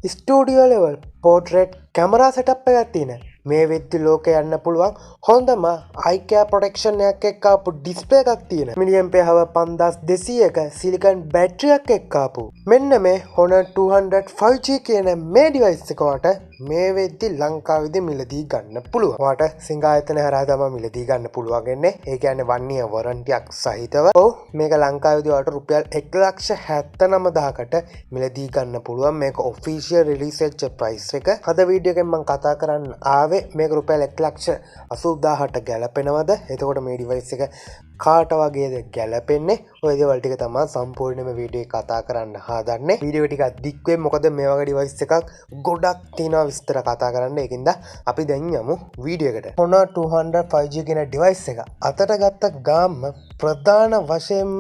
Studio level පෝටරේට් camera setup එකක් තියෙන මේ වෙද්දි ලෝකෙ යන්න පුළුවන් හොඳම අයිකෑ ප්‍රොටෙක්ෂන්යක් එක්කාපු ඩිස්ප්ලේ එකක් තියෙන මිලියම්පේ හව 5200ක සිලිකන් බැටරියක් එක්කාපු මෙන්න මේ Honor 200 5G කියන මේ ඩිවයිස් එකකට මේ වෙද්දි ලංකාවේදී මිලදී ගන්න පුළුවන්. ඔයාට සිංගායතන හරහා තමයි මිලදී ගන්න පුළුවන් වෙන්නේ. ඒ කියන්නේ 1 year warranty එකක් සහිතව. ඔව් මේක ලංකාවේදී ඔයාට රුපියල් 1,79,000කට මිලදී ගන්න පුළුවන්. මේක official release වෙච්ච price එක. අද වීඩියෝ එකෙන් මම කතා කරන්න ආවේ මේක රුපියල් 1,80,000ට ගැලපෙනවද? එතකොට මේ ඩිවයිස් එක කාට වගේද ගැලපෙන්නේ? ඔය දේවල් ටික තමයි සම්පූර්ණයෙන්ම වීඩියෝ එක කතා කරන්න හදන්නේ. වීඩියෝ ටික දික් වෙයි මොකද මේ වගේ ඩිවයිස් එකක් ගොඩක් තියෙනවා විස්තර කතා කරන්න. ඒකින්ද අපි දැන් යමු වීඩියෝ එකට. Honor 200 5G කියන ඩිවයිස් එක අතට ගත්ත ගාම ප්‍රධාන වශයෙන්ම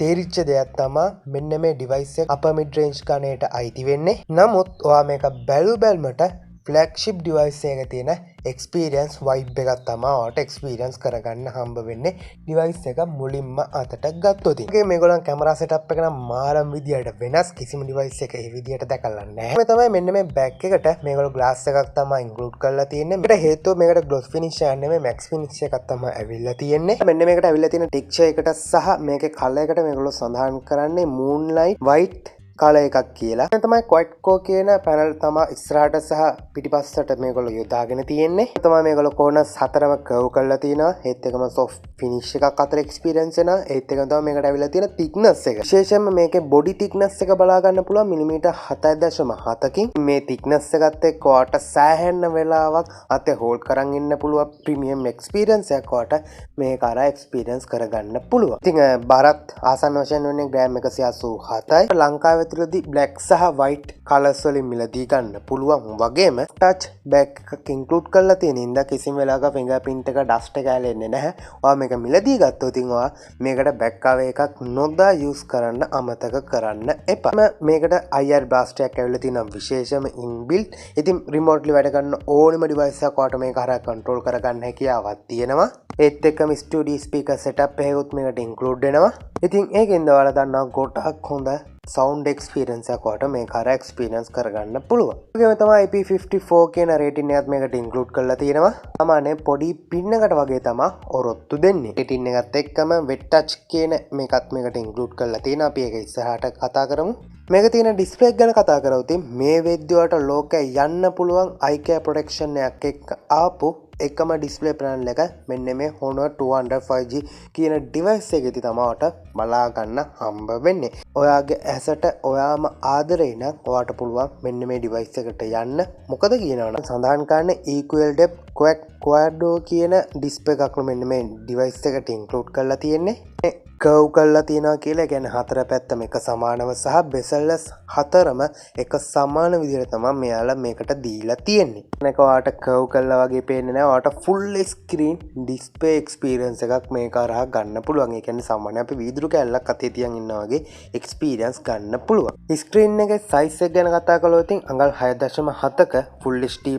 තේරිච්ච දෙයක් තමයි මෙන්න මේ ඩිවයිස් එක අප මිඩ් රේන්ජ් ගණයට අයිති වෙන්නේ. නමුත් ඔයා මේක බැලුමට ෆ්ලැග්ෂිප් ඩිවයිස් එකක තියෙන එක්ස්පීරියන්ස් වයිබ් එකක් තමයි ඔයාට එක්ස්පීරියන්ස් කරගන්න හම්බ වෙන්නේ ඩිවයිස් එක මුලින්ම අතට ගත්තොත්. ඒකේ මේගොල්ලන් කැමරා සෙටප් එක නම් මාරම් විදියට වෙනස් කිසිම ඩිවයිස් එකක ඒ විදියට දැකලා නැහැ. මේ තමයි මෙන්න මේ බෑක් එකට මේගොල්ලෝ ග්ලාස් එකක් තමයි ඉන්ක්ලූඩ් කරලා තියෙන්නේ. මේකට හේතුව මේකට ග්ලොස් ෆිනිෂ් එකක් නෙමෙයි මැක්ස් ෆිනිෂ් එකක් තමයි ඇවිල්ලා තියෙන්නේ. මෙන්න මේකට ඇවිල්ලා තියෙන ටෙක්ස්චර් එකට සහ මේකේ කලර් එකට මේගොල්ලෝ සඳහන් කරන්නේ මූන්ලයිට් වයිට් කාල එකක් කියලා. තමයි ක්වයිට් කෝ කියන පැනල් තමයි ඉස්සරහට සහ පිටිපස්සට මේගොල්ලෝ යොදාගෙන තියෙන්නේ. තමයි මේගොල්ලෝ කෝනස් හතරම කර්ව් කරලා තිනවා. ඒත් එකම සොෆ්ට් ෆිනිෂ් එකක් අතර එක්ස්පීරියන්ස් එනවා. ඒත් එකම තමයි මේකට ඇවිල්ලා තියෙන thickness එක. විශේෂයෙන්ම මේකේ බොඩි thickness එක බලා ගන්න පුළුවන් මිලිමීටර් 7.7කින්. මේ thickness එකත් එක්ක ඔයාට සෑහෙන වෙලාවක් අතේ හෝල්ඩ් කරන් ඉන්න පුළුවන් ප්‍රීමියම් එක්ස්පීරියන්ස් එකක් ඔයාට මේක අර එක්ස්පීරියන්ස් කරගන්න පුළුවන්. ඉතින් බාරත් ආසන්න වශයෙන් වෙන්නේ ග්‍රෑම් 187යි. ලංකාවේ දී බ්ලැක් සහ වයිට් කලර්ස් වලින් මිලදී ගන්න පුළුවන් වගේම ටච් බෑක් එකක් ඉන්ක්ලූඩ් කරලා තියෙන ඉඳ කිසිම වෙලාවක ෆින්ගර්ප්‍රින්ට් එක ඩස්ට් එක ඇලෙන්නේ නැහැ. ඔයා මේක මිලදී ගත්තොත් ඉතින් ඔයා මේකට බෑක් කවර් එකක් නොදා යූස් කරන්න අමතක කරන්න එපා. මේකට IR බ්ලාස්ටර් එකක් ඇවිල්ලා තියෙනවා විශේෂම ඉන්බිල්ට්. ඉතින් රිමෝට්ලි වැඩ කරන ඕනෙම ඩිවයිස් එකක් ඔයාට මේක හරහා කන්ට්‍රෝල් කරගන්න හැකියාවක් තියෙනවා. ඒත් එක්කම ස්ටුඩියෝ ස්පීකර් සෙටප් එකකුත් මේකට ඉන්ක්ලූඩ් වෙනවා. ඉතින් ඒකෙන්ද ඔයාලා දන්නවා ගොඩක් හොඳ සවුන්ඩ් එක්ස්පීරියන්ස් එකක් ඔයාට මේක අර එක්ස්පීරියන්ස් කරගන්න පුළුවන්. ඒකම තමයි IP54 කියන රේටින් එකත් මේකට ඉන්ක්ලූඩ් කරලා තියෙනවා. සාමාන්‍ය පොඩි පින් එකකට වගේ තමයි ඔරොත්තු දෙන්නේ. රේටින් එකත් එක්කම වෙට් ටච් කියන මේකත් මේකට ඉන්ක්ලූඩ් කරලා තියෙනවා. අපි ඒක ඉස්සරහට කතා කරමු. මේක තියෙන ඩිස්ප්ලේ එක ගැන කතා කරවුත් මේ වෙද්දි ඔයාට ලෝකේ යන්න පුළුවන් අයිකෑ ප්‍රොටෙක්ෂන් එකක් එක්ක ආපු එකම ඩිස්ප්ලේ පැනල් එක මෙන්න මේ Honor 200 5G කියන ඩිවයිස් එකේදී තමයි ඔයාට බලා ගන්න හම්බ වෙන්නේ. ඔයාගේ ඇසට ඔයාම ආදරේ නම් ඔයාට පුළුවන් මෙන්න මේ ඩිවයිස් එකට යන්න. මොකද කියනවනම් සඳහන් කරන්නේ equal depth quad කියන ඩිස්ප්ලේ එකක් මෙන්න මේ ඩිවයිස් එකට ඉන්ක්ලූඩ් කරලා තියෙන්නේ. කර්ව් කරලා තියෙනවා කියලා කියන්නේ හතර පැත්තම එක සමානව සහ බෙසල්ස් හතරම එක සමාන විදිහට තමයි මෙයාලා මේකට දීලා තියෙන්නේ. මේක ඔයාට කර්ව් කරලා වගේ පේන්නේ නැහැ. ඔයාට ෆුල් ස්ක්‍රීන් ඩිස්ප්ලේ එක්ස්පීරියන්ස් එකක් මේක හරහා ගන්න පුළුවන්. ඒ කියන්නේ සාමාන්‍ය අපි වීදුරු කැල්ලක් අතේ තියන් ඉන්නා වගේ එක්ස්පීරියන්ස් ගන්න පුළුවන්. ස්ක්‍රීන් එකේ සයිස් එක ගැන කතා කළොත් අඟල් 6.7ක Full HD+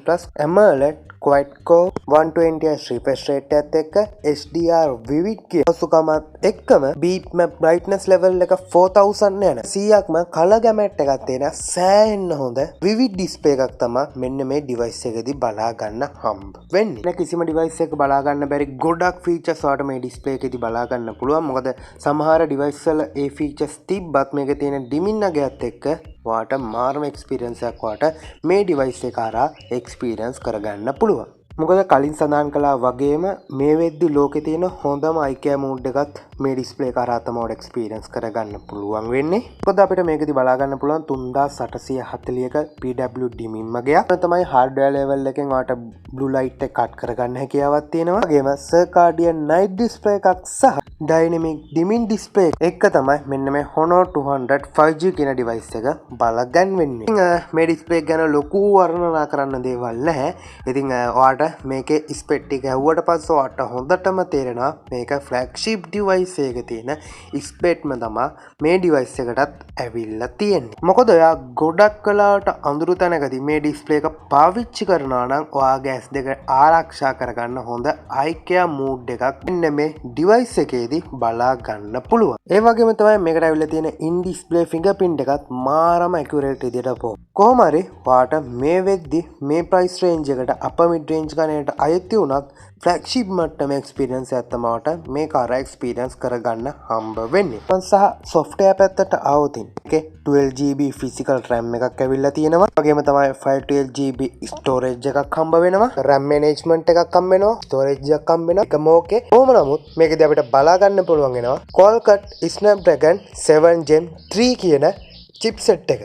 AMOLED Quad Core 120Hz refresh rate එකත් එක්ක HDR vivid කියන පසුකමත් එක්කම beat map brightness level එක 4000 යන 100ක්ම color gamut එකක් තියෙන සෑහෙන්න හොඳ vivid display එකක් තමයි මෙන්න මේ device එකේදී බලා ගන්න හම්බ වෙන්නේ. මේ කිසිම device එකක බලා ගන්න බැරි ගොඩක් features වලට මේ display එකේදී බලා ගන්න පුළුවන්. මොකද සමහර device වල ඒ features තිබ්බත් මේකේ තියෙන dimming එකත් එක්ක ඔයාට මාර්ම එක්ස්පීරියන්ස් එකක් ඔයාට මේ ඩිවයිස් එක හරහා එක්ස්පීරියන්ස් කරගන්න පුළුවන්. මොකද කලින් සඳහන් කළා වගේම මේ වෙද්දි ලෝකේ තියෙන හොඳම IKEA මූඩ් එකත් මේ ඩිස්ප්ලේ එක හරහා තමයි එක්ස්පීරියන්ස් කරගන්න පුළුවන් වෙන්නේ. මොකද අපිට මේකෙදි බලා ගන්න පුළුවන් 3840ක PW dimming මගයක්. තමයි hardware level එකෙන් ඔයාට blue light එක කට් කරගන්න හැකියාවක් තියෙනවා. වගේම circadian night display එකක් සහ dynamic dimming display එක තමයි මෙන්න මේ Honor 200 5G කියන ඩිවයිස් එක බලගන්න වෙන්නේ. ඉතින් මේ ඩිස්ප්ලේ ගැන ලොකු වර්ණනා කරන්න දේවල් නැහැ. ඉතින් ඔයාට මේකේ ස්පෙක්ට් එක ඇහුවට පස්සේ ඔයාට හොඳටම තේරෙනවා මේක ෆ්ලැග්ෂිප් ඩිවයිස් එකක තියෙන ස්පෙක්ට්ම තමයි මේ ඩිවයිස් එකටත් ඇවිල්ලා තියෙන්නේ. මොකද ඔයා ගොඩක් කලාවට අඳුරු තැනකදී මේ ඩිස්ප්ලේ එක පාවිච්චි කරනවා නම් ඔයාගේ S2 ආරක්ෂා කරගන්න හොඳ IKEA මූඩ් එකක් මෙන්න මේ ඩිවයිස් එකේදී මේකෙදි බලා ගන්න පුළුවන්. ඒ වගේම තමයි මේකට ඇවිල්ලා තියෙන in display fingerprint එකත් මාරම accurate විදියට පො. කොහොම හරි ඔයාට මේ වෙද්දි මේ price range එකට upper mid range ගණනට අයිති වුණත් flagship මට්ටමේ experience එකක් තමයි ඔයාට මේ කාර් experience කරගන්න හම්බ වෙන්නේ. සහ software පැත්තට આવතින් ඒකේ 12GB physical RAM එකක් ඇවිල්ලා තියෙනවා. වගේම තමයි 512GB storage එකක් හම්බ වෙනවා. RAM management එකක් හම්බ වෙනවා. storage එකක් හම්බ වෙනවා. එකම ඕකේ. කොහොම නමුත් මේකදී අපිට බලා ගන්න පුළුවන් වෙනවා Qualcomm Snapdragon 7 Gen 3 කියන chipset එක.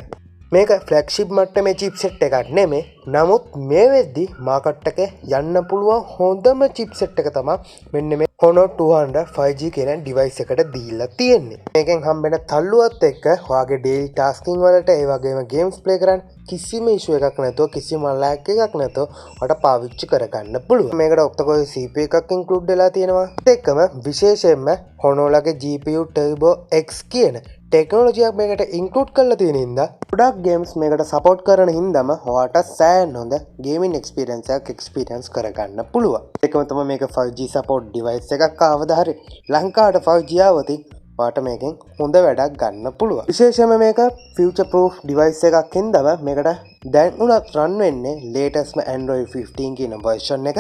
මේක ෆ්ලැග්ෂිප් මට්ටමේ චිප්සෙට් එකක් නෙමෙයි. නමුත් මේ වෙද්දි මාකට් එකේ යන්න පුළුවන් හොඳම චිප්සෙට් එක තමයි මෙන්න මේ Honor 200 5G කියන ඩිවයිස් එකට දීලා තියෙන්නේ. මේකෙන් හම්බෙන තල්ලුවත් එක්ක ඔයාගේ ඩේලි ටාස්කින් වලට ඒ වගේම ගේම්ස් ප්ලේ කරන්න කිසිම ඉෂුව එකක් නැතුව කිසිම ලැග් එකක් නැතුව ඔයාලට පාවිච්චි කරගන්න පුළුවන්. මේකට ඔක්ටා-කෝර් CPU එකක් ඉන්ක්ලූඩ් වෙලා තියෙනවා. ඒත් එක්කම විශේෂයෙන්ම Honor ලගේ GPU Turbo X කියන ටෙක්නෝලොජියක් මේකට ඉන්ක්ලූඩ් කරලා තියෙන හින්දා ගොඩක් ගේම්ස් මේකට සපෝට් කරන හින්දාම ඔයාට සෑහෙන හොඳ ගේමින් එක්ස්පීරියන්ස් එකක් එක්ස්පීරියන්ස් කරගන්න පුළුවන්. ඒකම තමයි මේක 5G සපෝට් ඩිවයිස් එකක් ආවද හරි ලංකාවට 5G ආවොතින් ඔයාට මේකෙන් හොඳ වැඩක් ගන්න පුළුවන්. විශේෂයෙන්ම මේක future proof device එකක් හින්දාම මේකට දැන් උනත් රන් වෙන්නේ latest Android 15 කියන version එක.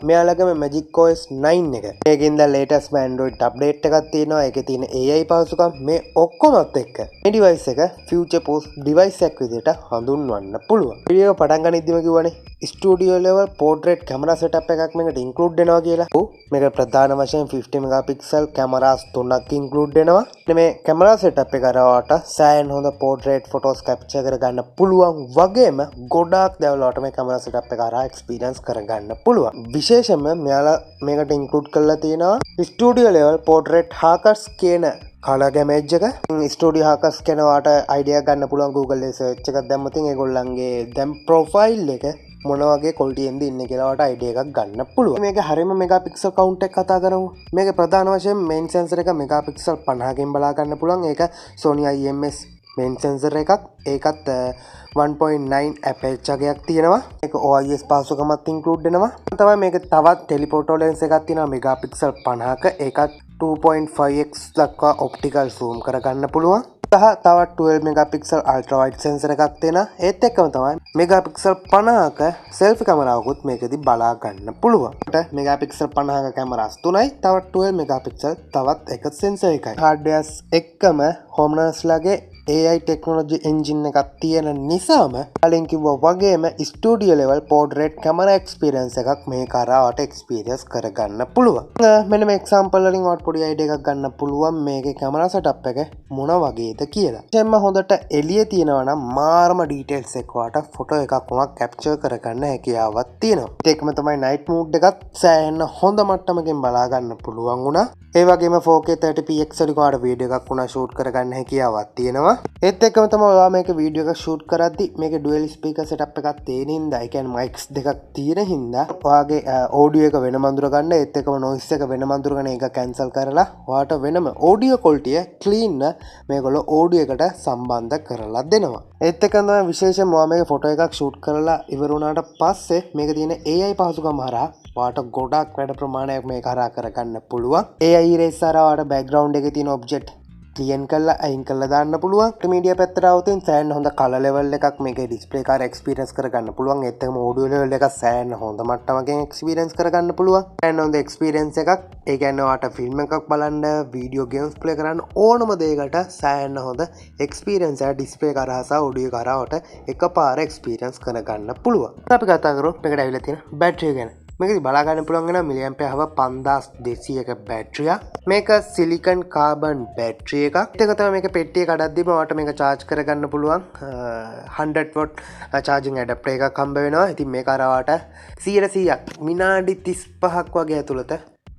මෙයාලගම Magic OS 9 එක. මේකෙන්ද latest Android update එකක් තියෙනවා. ඒකේ තියෙන AI පහසුකම් මේ ඔක්කොමත් එක්ක මේ device එක future proof device එකක් විදිහට හඳුන්වන්න පුළුවන්. වීඩියෝ එක පටන් ගනිද්දිම කිව්වනේ studio level portrait camera setup එකක් මේකට include වෙනවා කියලා. මේක ප්‍රධාන වශයෙන් 50 megapixel cameras 3ක් include වෙනවා. මේ camera setup එක කරවට සෑහෙන හොඳ portrait photos capture කරගන්න පුළුවන් වගේම ගොඩාක් දේවල්වලට මේ camera setup එක කරා experience කරගන්න පුළුවන්. විශේෂයෙන්ම මෙයාලා මේකට include කරලා තියෙනවා studio level portrait hackers කියන color damage එක. studio hackers කියන වාට idea ගන්න පුළුවන් Google search එකක් දැම්මොත් ඒගොල්ලන්ගේ දැන් profile එක මොන වගේ quality එකෙන්ද ඉන්නේ කියලා වට idea එකක් ගන්න පුළුවන්. මේක හරියම megapixel count එක කතා කරමු. මේක ප්‍රධාන වශයෙන් main sensor එක megapixel 50කින් බලා ගන්න පුළුවන්. ඒක Sony IMX main sensor එකක්. ඒකත් 1.9 aperture එකක් තියෙනවා. මේක OIS පහසුකමත් include වෙනවා. තමයි මේක තවත් telephoto lens එකක් තියෙනවා megapixel 50ක. ඒකත් 2.5x දක්වා optical zoom කරගන්න පුළුවන්. තව 12 megapixel ultra wide sensor එකක් තියෙනවා. ඒත් එක්කම තමයි megapixel 50ක selfie කැමරාවකුත් මේකෙදි බලා ගන්න පුළුවන්. ඒකට megapixel 50ක කැමරාස් තුනයි තව 12 megapixel තවත් එක sensor එකයි. hardwares එක්කම Honor ලගේ AI technology engine එකක් තියෙන නිසාම කලින් කිව්වා වගේම studio level portrait camera experience එකක් මේ කරාවට experience කරගන්න පුළුවන්. මෙන්න මේ example වලින් ඔයාලට පොඩි idea එකක් ගන්න පුළුවන් මේකේ camera setup එක මොන වගේද කියලා. එතෙන්ම හොඳට එළිය තියෙනවා නම් මාරම details එක ඔයාලට photo එකක් උනක් capture කරගන්න හැකියාවක් තියෙනවා. ඒකම තමයි night mode එකත් සෑහෙන හොඳ මට්ටමකින් බලා ගන්න පුළුවන් වුණා. ඒ වගේම 4K 30px වලින් ඔයාලට වීඩියෝ එකක් උනා shoot කරගන්න හැකියාවක් තියෙනවා. ඒත් එක්කම තමයි ඔයා මේක වීඩියෝ එකක් ෂූට් කරද්දි මේකේ ඩුවල් ස්පීකර් සෙටප් එකක් තියෙන හින්දා ඒ කියන්නේ මයික්ස් දෙකක් තියෙන හින්දා ඔයාගේ ඔඩියෝ එක වෙනම අඳුර ගන්න ඒත් එක්කම නොයිස් එක වෙනම අඳුරගෙන ඒක කැන්සල් කරලා ඔයාට වෙනම ඔඩියෝ ක්වොලිටි ක්ලීන් මේගොල්ලෝ ඔඩියෝ එකට සම්බන්ධ කරලා දෙනවා. ඒත් එක්කම තමයි විශේෂයෙන්ම ඔයා මේක ෆොටෝ එකක් ෂූට් කරලා ඉවර වුණාට පස්සේ මේක තියෙන AI පහසුකම් හරහා ඔයාට ගොඩක් වැඩ ප්‍රමාණයක් මේක හරහා කරගන්න පුළුවන්. AI eraser ඔයාට බෑග්ග්‍රවුන්ඩ් එකේ තියෙන ඔබ්ජෙක්ට් ක්ලියන් කරලා අයින් කරලා දාන්න පුළුවන්. මීඩියා පැත්තට આવතින් සෑහෙන හොඳ කලර් ලෙවල් එකක් මේකේ ඩිස්ප්ලේ කාර එක්ස්පීරියන්ස් කරගන්න පුළුවන්. ඒත් එක්කම ඔඩියෝ ලෙවල් එක සෑහෙන හොඳ මට්ටමකින් එක්ස්පීරියන්ස් කරගන්න පුළුවන්. සෑහෙන හොඳ එක්ස්පීරියන්ස් එකක්. ඒ කියන්නේ ඔයාට ෆිල්ම් එකක් බලන්න, වීඩියෝ ගේම්ස් ප්ලේ කරන්න ඕනම දෙයකට සෑහෙන හොඳ එක්ස්පීරියන්ස් එක ඩිස්ප්ලේ කරා සහ ඔඩියෝ කරාවට එකපාර එක්ස්පීරියන්ස් කරගන්න පුළුවන්. අපි කතා කරමු මේකට ඇවිල්ලා තියෙන බැටරිය ගැන. මේකදී බලා ගන්න පුළුවන් වෙන මිලිඇම්පියර් හව 5200ක බැටරියක්. මේක සිලිකන් කාබන් බැටරි එකක්. ඒක තමයි මේක පෙට්ටිය කඩද්දිම ඔයාලට මේක charge කරගන්න පුළුවන් 100 watt charging adapter එකක් හම්බ වෙනවා. ඉතින් මේක අර ඔයාලට 100% විනාඩි 35ක් වගේ ඇතුළත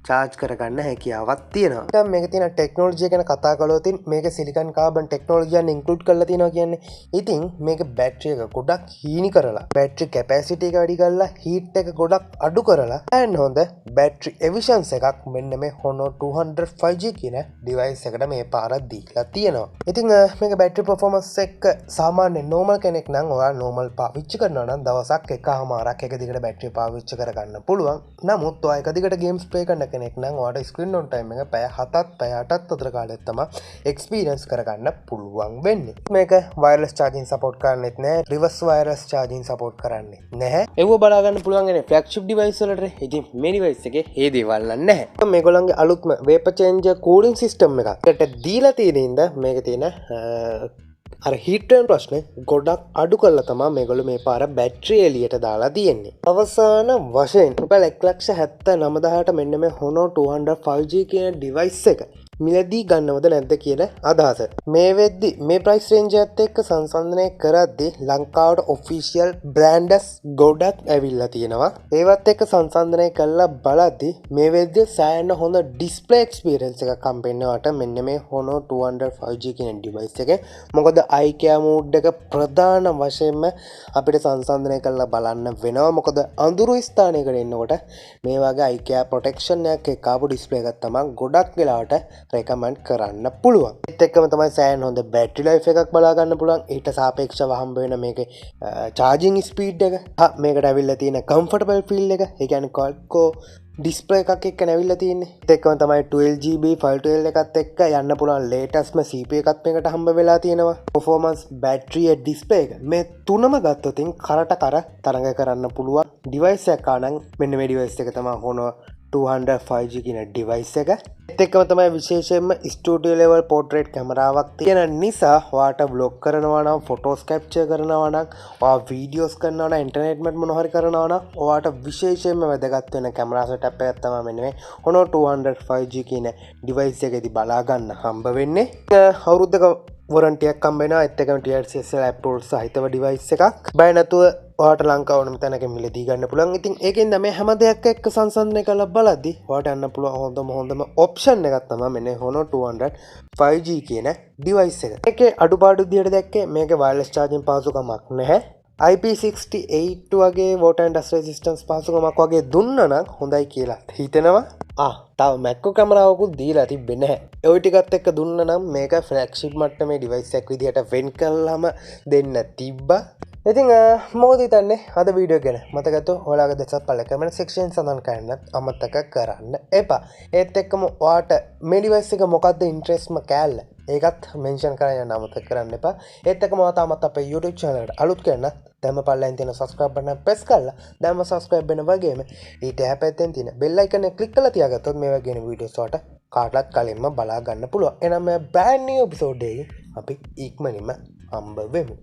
charge කරගන්න හැකියාවක් තියෙනවා. දැන් මේක තියෙන ටෙක්නොලොජි ගැන කතා කළොත් මේක සිලිකන් කාබන් ටෙක්නොලොජි එක ඉන්ක්ලූඩ් කරලා තියෙනවා කියන්නේ. ඉතින් මේක බැටරි එක ගොඩක් හීනි කරලා බැටරි කැපැසිටි එක වැඩි කරලා හීට් එක ගොඩක් අඩු කරලා and හොඳ බැටරි එෆිෂන්සි එකක් මෙන්න මේ Honor 200 5G කියන ඩිවයිස් එකට මේ පාර දීලා තියෙනවා. ඉතින් මේක බැටරි පර්ෆෝමන්ස් එක සාමාන්‍ය normal කෙනෙක් නම් ඔයා normal පාවිච්චි කරනවා නම් දවසක් එකමාරක් එක දිගට බැටරි පාවිච්චි කරගන්න පුළුවන්. නමුත් ඔයා එක දිගට ගේම්ස් ප්ලේ කරන කෙනෙක් නම් ඔයාලට ස්ක්‍රීන් ඔන් ටයිම් එක පැය 7ත් පැය 8ත් අතර කාලයක් තමයි එක්ස්පීරියන්ස් කරගන්න පුළුවන් වෙන්නේ. මේක වයර්ලස් චාර්ජින් සපෝට් කරන්නේත් නැහැ. රිවර්ස් වයර්ලස් චාර්ජින් සපෝට් කරන්නේ නැහැ. ඒව බලා ගන්න පුළුවන් නේ ෆ්ලැග්ෂිප් ඩිවයිස් වලට. ඉතින් මේ ඩිවයිස් එකේ ඒ දේවල් නැහැ. මේගොල්ලන්ගේ අලුත්ම වේපර් චේන්ජර් කූලින් සිස්ටම් එකකට දීලා තියෙන ඉඳ මේක තියෙන අර හීට්ටන් ප්‍රශ්නේ ගොඩක් අඩු කරලා තමයි මේගොල්ලෝ මේ පාර බැටරිය එළියට දාලා තියෙන්නේ. අවසාන වශයෙන් රුපියල් 1,79,000ට මෙන්න මේ Honor 200 5G කියන ඩිවයිස් එක මිලදී ගන්නවද නැද්ද කියන අදහස. මේ වෙද්දි මේ ප්‍රයිස් රේන්ජ් එකත් එක්ක සංසන්දනය කරද්දී ලංකාවට ඔෆිෂියල් බ්‍රෑන්ඩ්ස් ගොඩක් ඇවිල්ලා තියෙනවා. ඒවත් එක්ක සංසන්දනය කරලා බලද්දී මේ වෙද්දි සෑහෙන හොඳ ඩිස්ප්ලේ එක්ස්පීරියන්ස් එකක් හම්බෙන්නවට මෙන්න මේ Honor 200 5G කියන ඩිවයිස් එකේ. මොකද IKEA මෝඩ් එක ප්‍රධාන වශයෙන්ම අපිට සංසන්දනය කරලා බලන්න වෙනවා. මොකද අඳුරු ස්ථානයකට එනකොට මේ වගේ IKEA ප්‍රොටෙක්ෂන් එකක් එක්ක ආපු ඩිස්ප්ලේ එකක් තමයි ගොඩක් වෙලාවට රෙකමන්ඩ් කරන්න පුළුවන්. ඒත් එක්කම තමයි සෑහෙන හොඳ බැටරි ලයිෆ් එකක් බලා ගන්න පුළුවන්. ඊට සාපේක්ෂව හම්බ වෙන මේකේ චාර්ජින් ස්පීඩ් එක. මේකට ඇවිල්ලා තියෙන කම්ෆර්ටබල් ෆීල් එක. ඒ කියන්නේ කොල්කෝ ඩිස්ප්ලේ එකක් එක්ක ඇවිල්ලා තියෙන්නේ. ඒත් එක්කම තමයි 12GB 512 එකත් එක්ක යන්න පුළුවන් ලේටස්ට්ම CPU එකත් මේකට හම්බ වෙලා තියෙනවා. performance battery ඩිස්ප්ලේ එක මේ තුනම ගත්තොත් කරට කර තරඟ කරන්න පුළුවන් ඩිවයිස් එකක් ආනං මෙන්න මේ ඩිවයිස් එක තමයි Honor 200 5G කියන ඩිවයිස් එක. ඒත් එක්කම තමයි විශේෂයෙන්ම ස්ටුඩියෝ ලෙවල් පෝට්‍රේට් කැමරාවක් තියෙන නිසා ඔයාට vlog කරනවා නම් ෆොටෝස් කැප්චර් කරනවා නම් ඔයා වීඩියෝස් කරනවා නම් එන්ටර්ටේන්මන්ට් මොන හරි කරනවා නම් ඔයාට විශේෂයෙන්ම වැදගත් වෙන කැමරා සෙටප් එකක් තමයි මෙන්න මේ Honor 200 5G කියන ඩිවයිස් එකේදී බලා ගන්න හම්බ වෙන්නේ. අවුරුද්දක වොරන්ටියක් හම්බ වෙනවා. ඒත් එක්කම TRCSL approval සහිතව ඩිවයිස් එකක්. බය නැතුව ඔයාට ලංකාව ඕනම තැනක මිලදී ගන්න පුළුවන්. ඉතින් ඒකෙන් මේ හැම දෙයක් එක්ක සංසන්දනය කරලා බලද්දි ඔයාට යන්න පුළුවන් හොඳම ඔප්ෂන් එකක් තමයි මෙන්න Honor 200 5G කියන ඩිවයිස් එක. ඒකේ අඩුපාඩු විදියට දැක්කේ මේකේ වයර්ලස් චාර්ජින් පහසුකමක් නැහැ. IP68 වගේ water and dust resistance පහසුකමක් වගේ දුන්නා නම් හොඳයි කියලා හිතෙනවා. තව මැක්‍රෝ කැමරාවකුත් දීලා තිබෙන්නේ නැහැ. ඔය ටිකත් එක්ක දුන්නා නම් මේක ෆ්ලැග්ෂිප් මට්ටමේ ඩිවයිස් එකක් විදියට වෙන් කළාම දෙන්න තිබ්බා. ඉතින් මොකද හිතන්නේ අද වීඩියෝ ගැන? මතකද ඔයාලගේ දැසත් පළ කමෙන්ට් සෙක්ෂන් සඳහන් කරන්න අමතක කරන්න එපා. ඒත් එක්කම ඔයාට මේ ඩිවයිස් එක මොකද්ද ඉන්ට්‍රෙස්ට්ම කෑල්ල? ඒකත් මෙන්ෂන් කරන්න අමතක කරන්න එපා. ඒත් එක්කම ඔයා තාමත් අපේ YouTube channel එකට අලුත් කෙනෙක් නම් දැම්ම පල්ලෙන් තියෙන subscribe button එක press කරලා දැම්ම subscribe වෙන වගේම ඊට එහා පැත්තෙන් තියෙන bell icon එක click කරලා තියාගත්තොත් මේ වගේ වෙන videos වලට කාටවත් කලින්ම බලා ගන්න පුළුවන්. එහෙනම් මේ brand new episode එකේ අපි ඉක්මනින්ම හම්බ වෙමු.